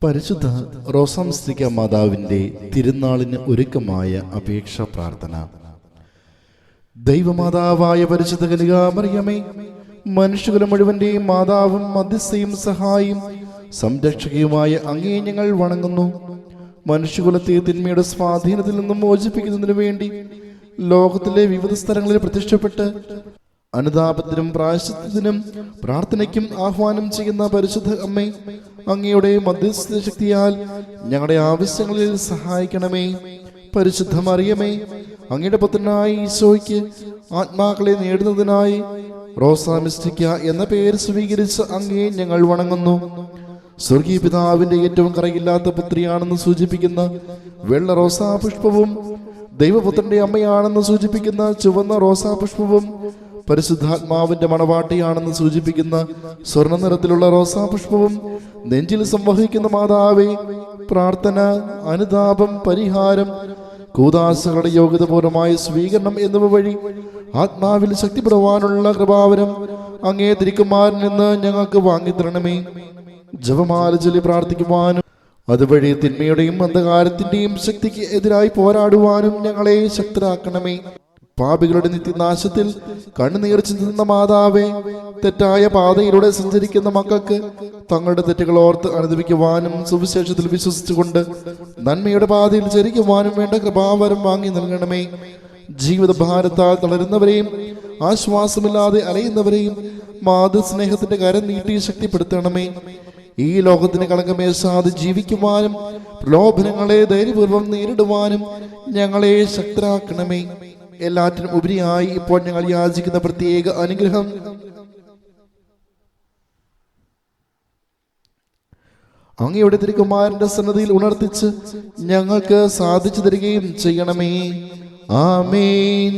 പരിശുദ്ധ റോസാംസ്ലിക മാതാവിൻ്റെ തിരുനാളിന് ഒരുക്കമായ അപേക്ഷാ പ്രാർത്ഥന. ദൈവമാതാവായ പരിശുദ്ധ കന്യകാമറിയമേ, മനുഷ്യകുലം മുഴുവന്റെയും മാതാവും മധ്യസ്ഥയും സഹായിയും സംരക്ഷകയുമായ അങ്ങയെ ഞങ്ങൾ വണങ്ങുന്നു. മനുഷ്യകുലത്തെ തിന്മയുടെ സ്വാധീനത്തിൽ നിന്നും മോചിപ്പിക്കുന്നതിനു വേണ്ടി ലോകത്തിലെ വിവിധ സ്ഥലങ്ങളിൽ പ്രത്യക്ഷപ്പെട്ട് അനുതാപത്തിനും പ്രായശ്ചിത്തത്തിനും പ്രാർത്ഥനയ്ക്കും ആഹ്വാനം ചെയ്യുന്ന പരിശുദ്ധ അമ്മേ, അങ്ങയുടെ മധ്യസ്ഥ ശക്തിയാൽ ഞങ്ങളുടെ ആവശ്യങ്ങളിൽ സഹായിക്കണമേ. പരിശുദ്ധ മറിയമേ, അങ്ങയുടെ പുത്രനായ ഈശോയ്ക്ക് ആത്മാക്കളെ നേടുന്നതിനായി റോസാമിസ്റ്റിക്ക എന്ന പേര് സ്വീകരിച്ച അങ്ങയെ ഞങ്ങൾ വണങ്ങുന്നു. സ്വർഗീയ പിതാവിന്റെ ഏറ്റവും കറയില്ലാത്ത പുത്രിയാണെന്ന് സൂചിപ്പിക്കുന്ന വെള്ള റോസാ പുഷ്പവും ദൈവപുത്രന്റെ അമ്മയാണെന്ന് സൂചിപ്പിക്കുന്ന ചുവന്ന റോസാ പുഷ്പവും പരിശുദ്ധാത്മാവിന്റെ മണവാട്ടിയാണെന്ന് സൂചിപ്പിക്കുന്ന സ്വർണ്ണ നിറത്തിലുള്ള റോസാ പുഷ്പവും നെഞ്ചിൽ സംവഹിക്കുന്ന മാതാവേ, പ്രാർത്ഥന, അനുതാപം, പരിഹാരം, കൂദാശകളുടെ യോഗ്യതപൂർവമായ സ്വീകരണം എന്നിവ വഴി ആത്മാവിൽ ശക്തിപ്പെടുവാനുള്ള കൃപാവരം അങ്ങേ തിരുക്കുമാരിൽ നിന്ന് ഞങ്ങൾക്ക് വാങ്ങിത്തരണമേ. ജപമാല ചൊല്ലി പ്രാർത്ഥിക്കുവാനും അതുവഴി തിന്മയുടെയും അന്ധകാരത്തിന്റെയും ശക്തിക്ക് എതിരായി പോരാടുവാനും ഞങ്ങളെ ശക്തരാക്കണമേ. പാപികളുടെ നിത്യനാശത്തിൽ കണ്ണുനീർ ചിന്തുന്ന മാതാവേ, തെറ്റായ പാതയിലൂടെ സഞ്ചരിക്കുന്ന മക്കൾക്ക് തങ്ങളുടെ തെറ്റുകൾ ഓർത്ത് അനുദപിക്കുവാനും സുവിശേഷത്തിൽ വിശ്വസിച്ചുകൊണ്ട് നന്മയുടെ പാതയിൽ ചരിക്കുവാനും വേണ്ട കൃപാവരം വാങ്ങി നൽകണമേ. ജീവിത ഭാരത്താൽ തളരുന്നവരെയും ആശ്വാസമില്ലാതെ അലയുന്നവരെയും മാതൃസ്നേഹത്തിന്റെ കരം നീട്ടി ശക്തിപ്പെടുത്തണമേ. ഈ ലോകത്തിന് കളങ്കമേശാതെ ജീവിക്കുവാനും പ്രലോഭനങ്ങളെ ധൈര്യപൂർവ്വം നേരിടുവാനും ഞങ്ങളെ ശക്തരാക്കണമേ. എല്ലാറ്റിനും ഉപരിയായി ഇപ്പോൾ ഞങ്ങൾ യാചിക്കുന്ന പ്രത്യേക അനുഗ്രഹം അങ്ങയുടെ തിരുക്കുമാരന്റെ സന്നദ്ധിയിൽ ഉണർത്തിച്ച് ഞങ്ങൾക്ക് സാധിച്ചു തരികയും ചെയ്യണമേ. ആമേൻ.